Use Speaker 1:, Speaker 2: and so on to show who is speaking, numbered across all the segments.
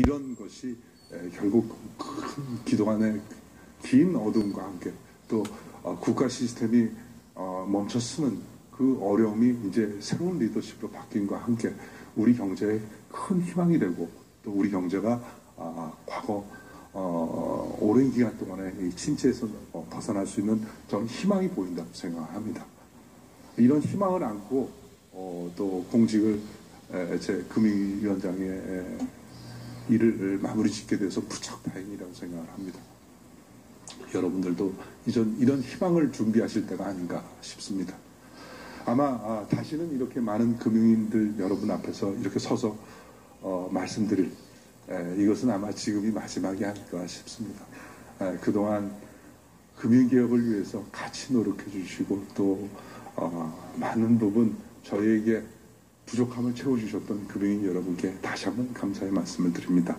Speaker 1: 이런 것이 결국 큰 기동안의 긴 어둠과 함께 또 국가 시스템이 멈춰서는 그 어려움이 이제 새로운 리더십으로 바뀐과 함께 우리 경제에 큰 희망이 되고 또 우리 경제가 과거 오랜 기간 동안에 이 침체에서 벗어날 수 있는 저는 희망이 보인다고 생각합니다. 이런 희망을 안고 또 공직을 제 금융위원장의 일을 마무리 짓게 돼서 무척 다행이라고 생각을 합니다. 여러분들도 이런 희망을 준비하실 때가 아닌가 싶습니다. 아마 다시는 이렇게 많은 금융인들 여러분 앞에서 이렇게 서서 말씀드릴 이것은 아마 지금이 마지막이 아닐까 싶습니다. 그동안 금융개혁을 위해서 같이 노력해 주시고 또 많은 부분 저희에게 부족함을 채워주셨던 금융인 여러분께 다시 한번 감사의 말씀을 드립니다.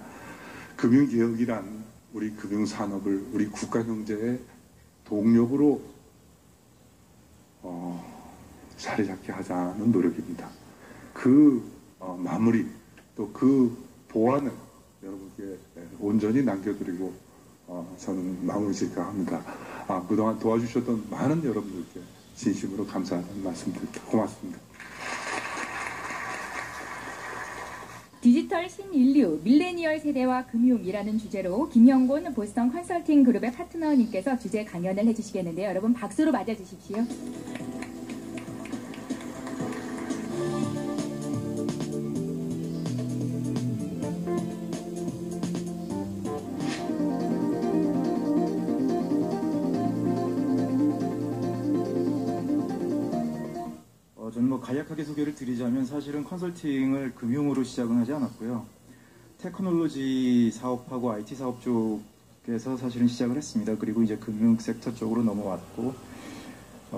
Speaker 1: 금융개혁이란 우리 금융산업을 우리 국가경제의 동력으로 자리 잡게 하자는 노력입니다. 그 마무리 또 그 보완을 여러분께 온전히 남겨드리고 저는 마무리 짓까 합니다. 그동안 도와주셨던 많은 여러분들께 진심으로 감사하는 말씀드립니다. 고맙습니다.
Speaker 2: 디지털 신인류 밀레니얼 세대와 금융이라는 주제로 김영곤 보스턴 컨설팅 그룹의 파트너님께서 주제 강연을 해주시겠는데요. 여러분 박수로 맞아주십시오.
Speaker 3: 저는 간략하게 소개를 드리자면 사실은 컨설팅을 금융으로 시작은 하지 않았고요. 테크놀로지 사업하고 IT 사업 쪽에서 사실은 시작을 했습니다. 그리고 이제 금융 섹터 쪽으로 넘어왔고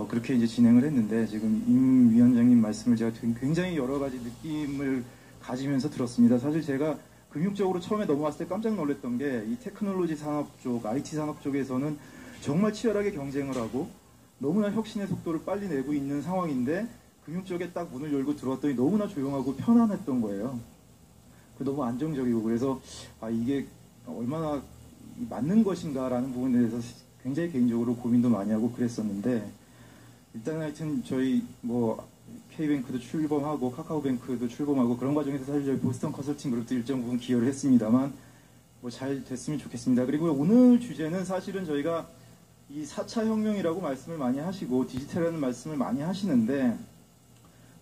Speaker 3: 그렇게 이제 진행을 했는데 지금 임 위원장님 말씀을 제가 굉장히 여러 가지 느낌을 가지면서 들었습니다. 사실 제가 금융 쪽으로 처음에 넘어왔을 때 깜짝 놀랐던 게 이 테크놀로지 산업 쪽, IT 산업 쪽에서는 정말 치열하게 경쟁을 하고 너무나 혁신의 속도를 빨리 내고 있는 상황인데 금융 쪽에 딱 문을 열고 들어왔더니 너무나 조용하고 편안했던 거예요. 너무 안정적이고 그래서 이게 얼마나 맞는 것인가라는 부분에 대해서 굉장히 개인적으로 고민도 많이 하고 그랬었는데 일단 하여튼 저희 K뱅크도 출범하고 카카오뱅크도 출범하고 그런 과정에서 사실 저희 보스턴 컨설팅 그룹도 일정 부분 기여를 했습니다만 잘 됐으면 좋겠습니다. 그리고 오늘 주제는 사실은 저희가 이 4차 혁명이라고 말씀을 많이 하시고 디지털이라는 말씀을 많이 하시는데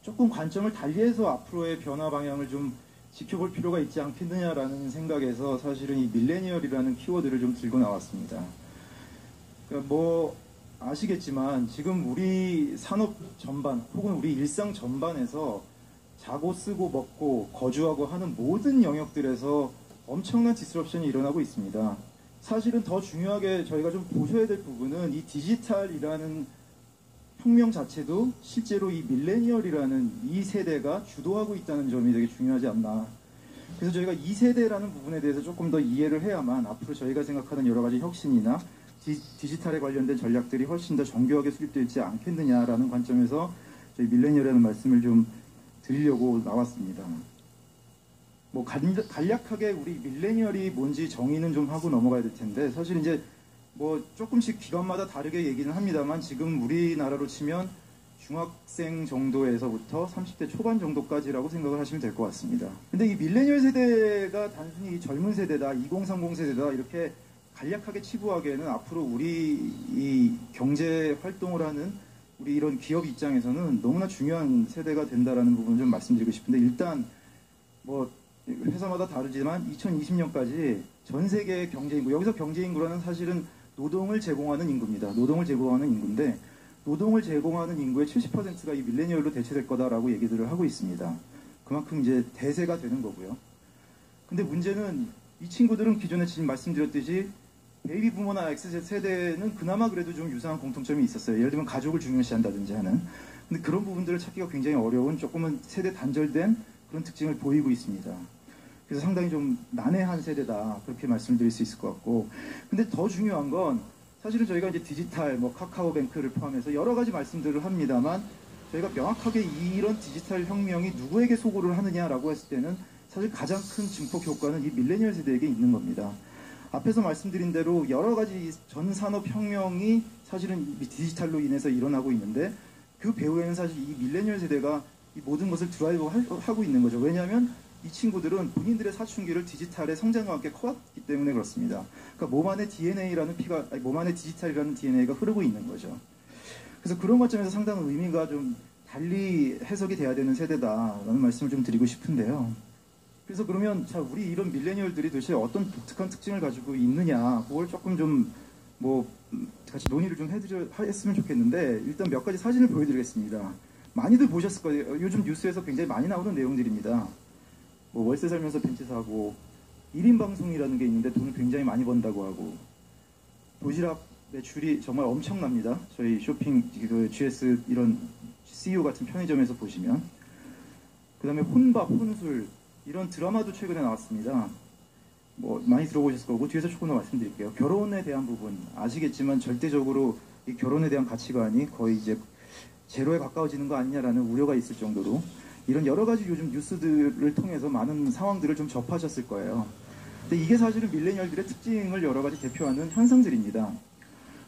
Speaker 3: 조금 관점을 달리해서 앞으로의 변화 방향을 좀 지켜볼 필요가 있지 않겠느냐라는 생각에서 사실은 이 밀레니얼이라는 키워드를 좀 들고 나왔습니다. 그러니까 아시겠지만 지금 우리 산업 전반 혹은 우리 일상 전반에서 자고 쓰고 먹고 거주하고 하는 모든 영역들에서 엄청난 디스럽션이 일어나고 있습니다. 사실은 더 중요하게 저희가 좀 보셔야 될 부분은 이 디지털이라는 혁명 자체도 실제로 이 밀레니얼이라는 이 세대가 주도하고 있다는 점이 되게 중요하지 않나. 그래서 저희가 이 세대라는 부분에 대해서 조금 더 이해를 해야만 앞으로 저희가 생각하는 여러 가지 혁신이나 디지털에 관련된 전략들이 훨씬 더 정교하게 수립되지 않겠느냐라는 관점에서 저희 밀레니얼이라는 말씀을 좀 드리려고 나왔습니다. 간략하게 우리 밀레니얼이 뭔지 정의는 좀 하고 넘어가야 될 텐데 사실 이제 조금씩 기관마다 다르게 얘기는 합니다만 지금 우리나라로 치면 중학생 정도에서부터 30대 초반 정도까지라고 생각을 하시면 될 것 같습니다. 근데 이 밀레니얼 세대가 단순히 젊은 세대다, 2030 세대다 이렇게 간략하게 치부하기에는 앞으로 우리 이 경제 활동을 하는 우리 이런 기업 입장에서는 너무나 중요한 세대가 된다라는 부분을 좀 말씀드리고 싶은데 일단 회사마다 다르지만 2020년까지 전 세계 경제인구, 여기서 경제인구라는 사실은 노동을 제공하는 인구입니다. 노동을 제공하는 인구인데 노동을 제공하는 인구의 70%가 이 밀레니얼로 대체될 거다라고 얘기들을 하고 있습니다. 그만큼 이제 대세가 되는 거고요. 근데 문제는 이 친구들은 기존에 지금 말씀드렸듯이 베이비 부모나 X세대는 그나마 그래도 좀 유사한 공통점이 있었어요. 예를 들면 가족을 중요시한다든지 하는. 근데 그런 부분들을 찾기가 굉장히 어려운 조금은 세대 단절된 그런 특징을 보이고 있습니다. 그래서 상당히 좀 난해한 세대다 그렇게 말씀드릴 수 있을 것 같고 근데 더 중요한 건 사실은 저희가 이제 디지털 카카오뱅크를 포함해서 여러 가지 말씀들을 합니다만 저희가 명확하게 이런 디지털 혁명이 누구에게 소구를 하느냐라고 했을 때는 사실 가장 큰 증폭 효과는 이 밀레니얼 세대에게 있는 겁니다. 앞에서 말씀드린 대로 여러 가지 전 산업 혁명이 사실은 디지털로 인해서 일어나고 있는데 그 배후에는 사실 이 밀레니얼 세대가 이 모든 것을 드라이브하고 있는 거죠. 왜냐하면 이 친구들은 본인들의 사춘기를 디지털의 성장과 함께 커왔기 때문에 그렇습니다. 그러니까 몸 안에 몸 안에 디지털이라는 DNA가 흐르고 있는 거죠. 그래서 그런 관점에서 상당한 의미가 좀 달리 해석이 돼야 되는 세대다라는 말씀을 좀 드리고 싶은데요. 그래서 그러면 자, 우리 이런 밀레니얼들이 도대체 어떤 독특한 특징을 가지고 있느냐, 그걸 조금 좀 같이 논의를 좀 했으면 좋겠는데, 일단 몇 가지 사진을 보여드리겠습니다. 많이들 보셨을 거예요. 요즘 뉴스에서 굉장히 많이 나오는 내용들입니다. 월세 살면서 벤츠 사고, 1인 방송이라는 게 있는데 돈을 굉장히 많이 번다고 하고, 도시락 매출이 정말 엄청납니다. 저희 쇼핑, GS 이런 CEO 같은 편의점에서 보시면. 그 다음에 혼밥, 혼술, 이런 드라마도 최근에 나왔습니다. 많이 들어보셨을 거고, 뒤에서 조금 더 말씀드릴게요. 결혼에 대한 부분, 아시겠지만 절대적으로 이 결혼에 대한 가치관이 거의 이제 제로에 가까워지는 거 아니냐라는 우려가 있을 정도로 이런 여러 가지 요즘 뉴스들을 통해서 많은 상황들을 좀 접하셨을 거예요. 근데 이게 사실은 밀레니얼들의 특징을 여러 가지 대표하는 현상들입니다.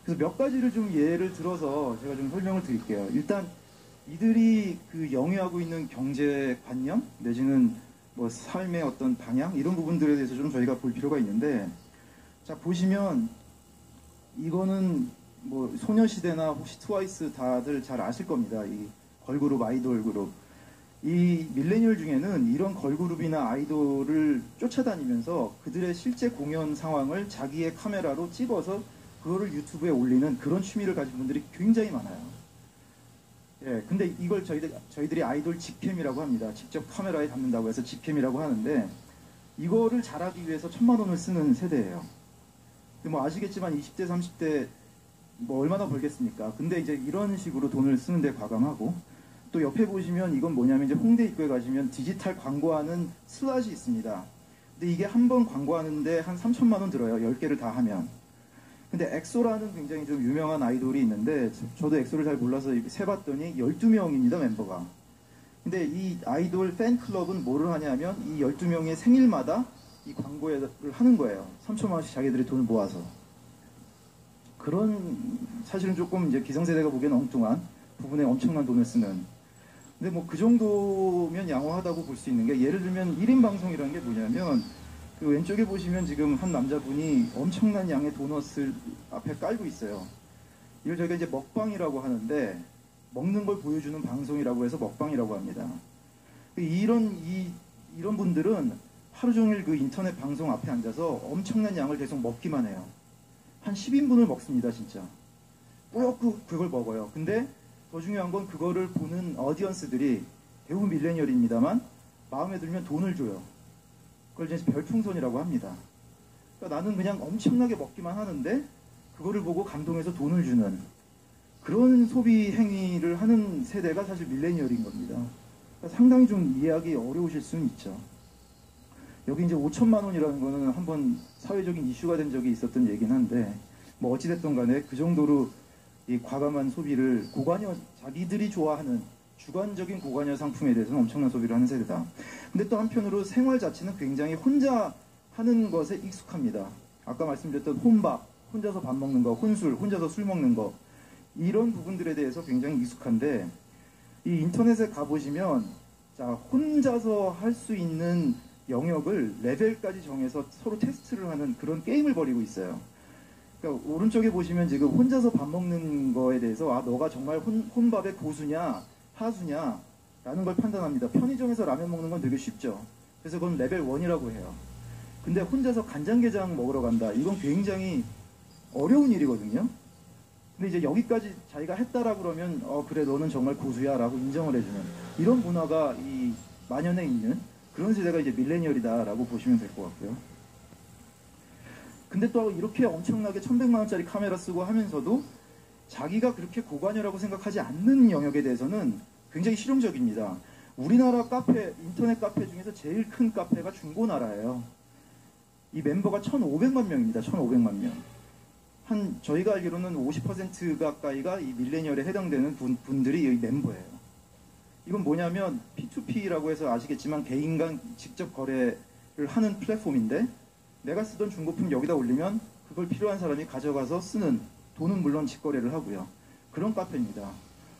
Speaker 3: 그래서 몇 가지를 좀 예를 들어서 제가 좀 설명을 드릴게요. 일단 이들이 그 영위하고 있는 경제관념 내지는 삶의 어떤 방향 이런 부분들에 대해서 좀 저희가 볼 필요가 있는데, 자 보시면 이거는 소녀시대나 혹시 트와이스 다들 잘 아실 겁니다. 이 걸그룹, 아이돌 그룹. 이 밀레니얼 중에는 이런 걸그룹이나 아이돌을 쫓아다니면서 그들의 실제 공연 상황을 자기의 카메라로 찍어서 그거를 유튜브에 올리는 그런 취미를 가진 분들이 굉장히 많아요. 예, 근데 이걸 저희들이 아이돌 직캠이라고 합니다. 직접 카메라에 담는다고 해서 직캠이라고 하는데, 이거를 잘하기 위해서 1,000만 원을 쓰는 세대예요. 근데 아시겠지만 20대, 30대 얼마나 벌겠습니까? 근데 이제 이런 식으로 돈을 쓰는데 과감하고, 또 옆에 보시면 이건 뭐냐면 이제 홍대 입구에 가시면 디지털 광고하는 슬롯이 있습니다. 근데 이게 한 번 광고하는데 한 3,000만 원 들어요. 10개를 다 하면. 근데 엑소라는 굉장히 좀 유명한 아이돌이 있는데, 저도 엑소를 잘 몰라서 세봤더니 12명입니다, 멤버가. 근데 이 아이돌 팬클럽은 뭐를 하냐면 이 12명의 생일마다 이 광고를 하는 거예요. 3,000만 원씩 자기들이 돈을 모아서. 그런 사실은 조금 이제 기성세대가 보기엔 엉뚱한 부분에 엄청난 돈을 쓰는. 근데 그 정도면 양호하다고 볼 수 있는 게, 예를 들면 1인 방송이라는 게 뭐냐면, 그 왼쪽에 보시면 지금 한 남자분이 엄청난 양의 도넛을 앞에 깔고 있어요. 이걸 저희가 이제 먹방이라고 하는데, 먹는 걸 보여주는 방송이라고 해서 먹방이라고 합니다. 이런 분들은 하루 종일 그 인터넷 방송 앞에 앉아서 엄청난 양을 계속 먹기만 해요. 한 10인분을 먹습니다, 진짜. 뿌옇고 그걸 먹어요. 근데 더 중요한 건 그거를 보는 어디언스들이 대부분 밀레니얼입니다만 마음에 들면 돈을 줘요. 그걸 이제 별풍선이라고 합니다. 그러니까 나는 그냥 엄청나게 먹기만 하는데 그거를 보고 감동해서 돈을 주는 그런 소비 행위를 하는 세대가 사실 밀레니얼인 겁니다. 그러니까 상당히 좀 이해하기 어려우실 수는 있죠. 여기 이제 5,000만 원이라는 거는 한번 사회적인 이슈가 된 적이 있었던 얘기긴 한데, 어찌됐든 간에 그 정도로 이 과감한 소비를 자기들이 좋아하는 주관적인 고관여 상품에 대해서는 엄청난 소비를 하는 세대다. 근데 또 한편으로 생활 자체는 굉장히 혼자 하는 것에 익숙합니다. 아까 말씀드렸던 혼밥, 혼자서 밥 먹는 거, 혼술, 혼자서 술 먹는 거, 이런 부분들에 대해서 굉장히 익숙한데, 이 인터넷에 가보시면 자, 혼자서 할 수 있는 영역을 레벨까지 정해서 서로 테스트를 하는 그런 게임을 벌이고 있어요. 그러니까 오른쪽에 보시면 지금 혼자서 밥 먹는 거에 대해서 너가 정말 혼밥의 고수냐 하수냐 라는 걸 판단합니다. 편의점에서 라면 먹는 건 되게 쉽죠. 그래서 그건 레벨 1이라고 해요. 근데 혼자서 간장게장 먹으러 간다, 이건 굉장히 어려운 일이거든요. 근데 이제 여기까지 자기가 했다라고 그러면 그래 너는 정말 고수야 라고 인정을 해주는 이런 문화가 이 만연해 있는 그런 세대가 이제 밀레니얼이다 라고 보시면 될 것 같고요. 근데 또 이렇게 엄청나게 1,100만 원짜리 카메라 쓰고 하면서도 자기가 그렇게 고관여라고 생각하지 않는 영역에 대해서는 굉장히 실용적입니다. 우리나라 카페, 인터넷 카페 중에서 제일 큰 카페가 중고나라예요. 이 멤버가 1,500만 명입니다. 1,500만 명. 저희가 알기로는 50% 가까이가 이 밀레니얼에 해당되는 분들이 이 멤버예요. 이건 뭐냐면 P2P라고 해서 아시겠지만 개인 간 직접 거래를 하는 플랫폼인데 내가 쓰던 중고품 여기다 올리면 그걸 필요한 사람이 가져가서 쓰는, 돈은 물론 직거래를 하고요. 그런 카페입니다.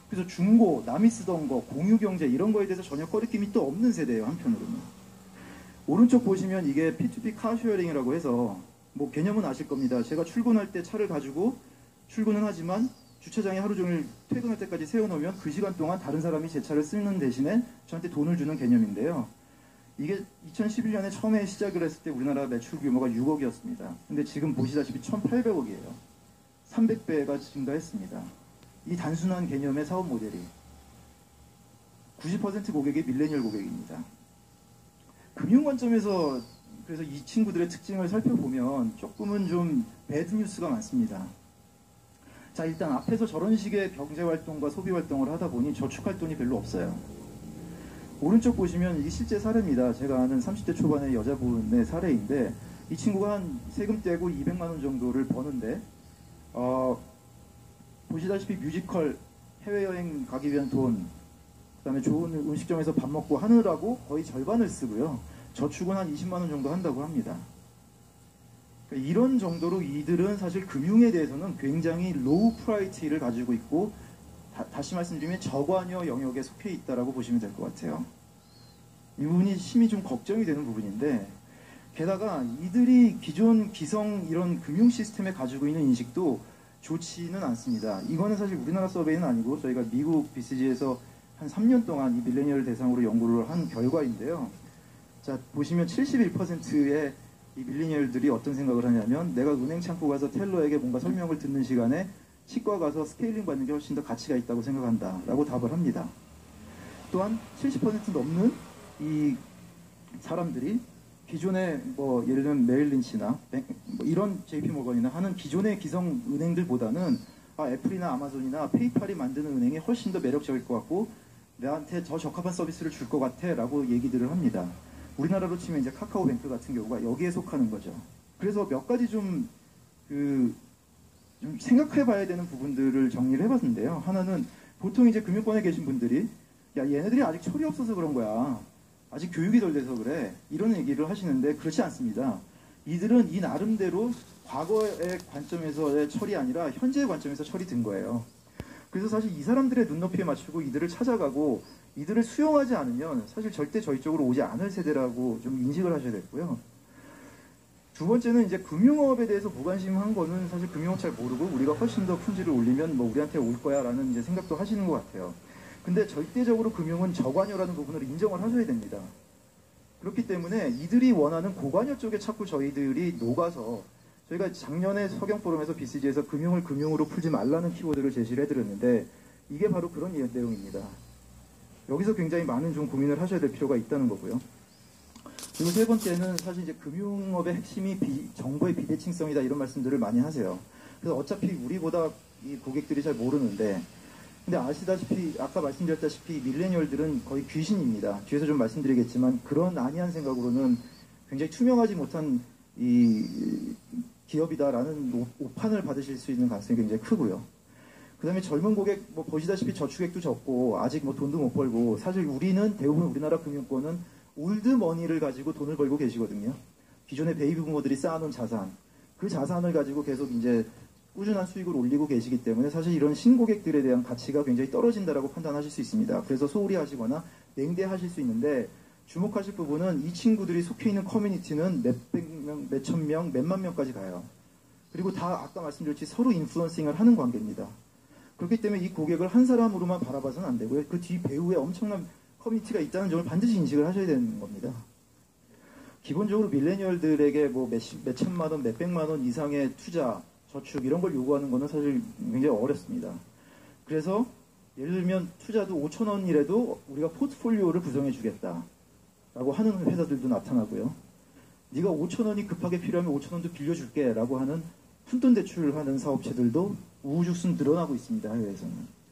Speaker 3: 그래서 중고, 남이 쓰던 거, 공유경제 이런 거에 대해서 전혀 꺼리낌이 또 없는 세대예요, 한편으로는. 오른쪽 보시면 이게 P2P 카쉐어링이라고 해서 뭐 개념은 아실 겁니다. 제가 출근할 때 차를 가지고 출근은 하지만 주차장에 하루 종일 퇴근할 때까지 세워놓으면 그 시간 동안 다른 사람이 제 차를 쓰는 대신에 저한테 돈을 주는 개념인데요. 이게 2011년에 처음에 시작을 했을 때 우리나라 매출 규모가 6억이었습니다. 근데 지금 보시다시피 1,800억이에요. 300배가 증가했습니다. 이 단순한 개념의 사업 모델이 90% 고객이 밀레니얼 고객입니다. 금융 관점에서 그래서 이 친구들의 특징을 살펴보면 조금은 좀 배드 뉴스가 많습니다. 자, 일단 앞에서 저런 식의 경제활동과 소비활동을 하다 보니 저축할 돈이 별로 없어요. 오른쪽 보시면 이게 실제 사례입니다. 제가 아는 30대 초반의 여자분의 사례인데 이 친구가 한 세금 떼고 200만 원 정도를 버는데 보시다시피 뮤지컬, 해외여행 가기 위한 돈, 그다음에 좋은 음식점에서 밥 먹고 하느라고 거의 절반을 쓰고요. 저축은 한 20만 원 정도 한다고 합니다. 그러니까 이런 정도로 이들은 사실 금융에 대해서는 굉장히 로우 프라이티를 가지고 있고 다시 말씀드리면 저관여 영역에 속해 있다라고 보시면 될 것 같아요. 이 부분이 심히 좀 걱정이 되는 부분인데 게다가 이들이 기존 기성 이런 금융 시스템에 가지고 있는 인식도 좋지는 않습니다. 이거는 사실 우리나라 서베이는 아니고 저희가 미국 BCG에서 한 3년 동안 이 밀레니얼 대상으로 연구를 한 결과인데요. 자, 보시면 71%의 이 밀레니얼들이 어떤 생각을 하냐면 내가 은행 창구 가서 텔러에게 뭔가 설명을 듣는 시간에 치과 가서 스케일링 받는 게 훨씬 더 가치가 있다고 생각한다 라고 답을 합니다. 또한 70% 넘는 이 사람들이 기존의 뭐 예를 들면 메릴린치나 뭐 이런 JP모건이나 하는 기존의 기성 은행들보다는 애플이나 아마존이나 페이팔이 만드는 은행이 훨씬 더 매력적일 것 같고 나한테 더 적합한 서비스를 줄 것 같아 라고 얘기들을 합니다. 우리나라로 치면 이제 카카오뱅크 같은 경우가 여기에 속하는 거죠. 그래서 몇 가지 좀 생각해 봐야 되는 부분들을 정리를 해봤는데요. 하나는 보통 이제 금융권에 계신 분들이 야, 얘네들이 아직 철이 없어서 그런 거야. 아직 교육이 덜 돼서 그래. 이런 얘기를 하시는데 그렇지 않습니다. 이들은 이 나름대로 과거의 관점에서의 철이 아니라 현재의 관점에서 철이 든 거예요. 그래서 사실 이 사람들의 눈높이에 맞추고 이들을 찾아가고 이들을 수용하지 않으면 사실 절대 저희 쪽으로 오지 않을 세대라고 좀 인식을 하셔야 되고요. 두 번째는 이제 금융업에 대해서 무관심한 거는 사실 금융업 잘 모르고 우리가 훨씬 더 품질을 올리면 뭐 우리한테 올 거야 라는 이제 생각도 하시는 것 같아요. 근데 절대적으로 금융은 저관여라는 부분을 인정을 하셔야 됩니다. 그렇기 때문에 이들이 원하는 고관여 쪽에 자꾸 저희들이 녹아서 저희가 작년에 서경포럼에서 BCG에서 금융을 금융으로 풀지 말라는 키워드를 제시를 해드렸는데 이게 바로 그런 내용입니다. 여기서 굉장히 많은 좀 고민을 하셔야 될 필요가 있다는 거고요. 그리고 세 번째는 사실 이제 금융업의 핵심이 정보의 비대칭성이다 이런 말씀들을 많이 하세요. 그래서 어차피 우리보다 이 고객들이 잘 모르는데 근데 아시다시피 아까 말씀드렸다시피 밀레니얼들은 거의 귀신입니다. 뒤에서 좀 말씀드리겠지만 그런 안이한 생각으로는 굉장히 투명하지 못한 이 기업이다라는 오판을 받으실 수 있는 가능성이 굉장히 크고요. 그 다음에 젊은 고객 뭐 보시다시피 저축액도 적고 아직 뭐 돈도 못 벌고 사실 우리는 대부분 우리나라 금융권은 올드머니를 가지고 돈을 벌고 계시거든요. 기존의 베이비부모들이 쌓아놓은 자산 그 자산을 가지고 계속 이제 꾸준한 수익을 올리고 계시기 때문에 사실 이런 신고객들에 대한 가치가 굉장히 떨어진다라고 판단하실 수 있습니다. 그래서 소홀히 하시거나 냉대하실 수 있는데 주목하실 부분은 이 친구들이 속해 있는 커뮤니티는 몇백 명, 몇천 명, 몇만 명까지 가요. 그리고 다 아까 말씀드렸듯이 서로 인플루언싱을 하는 관계입니다. 그렇기 때문에 이 고객을 한 사람으로만 바라봐서는 안 되고요. 그 뒤 배후에 엄청난 커뮤니티가 있다는 점을 반드시 인식을 하셔야 되는 겁니다. 기본적으로 밀레니얼들에게 뭐 몇천만 원, 몇백만 원 이상의 투자, 저축 이런 걸 요구하는 거는 사실 굉장히 어렵습니다. 그래서 예를 들면 투자도 5천 원이라도 우리가 포트폴리오를 구성해 주겠다 라고 하는 회사들도 나타나고요. 네가 5천 원이 급하게 필요하면 5천 원도 빌려줄게 라고 하는 푼돈 대출하는 사업체들도 우후죽순 늘어나고 있습니다. 해외에서는.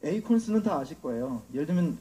Speaker 3: 에이콘스는 다 아실 거예요. 예를 들면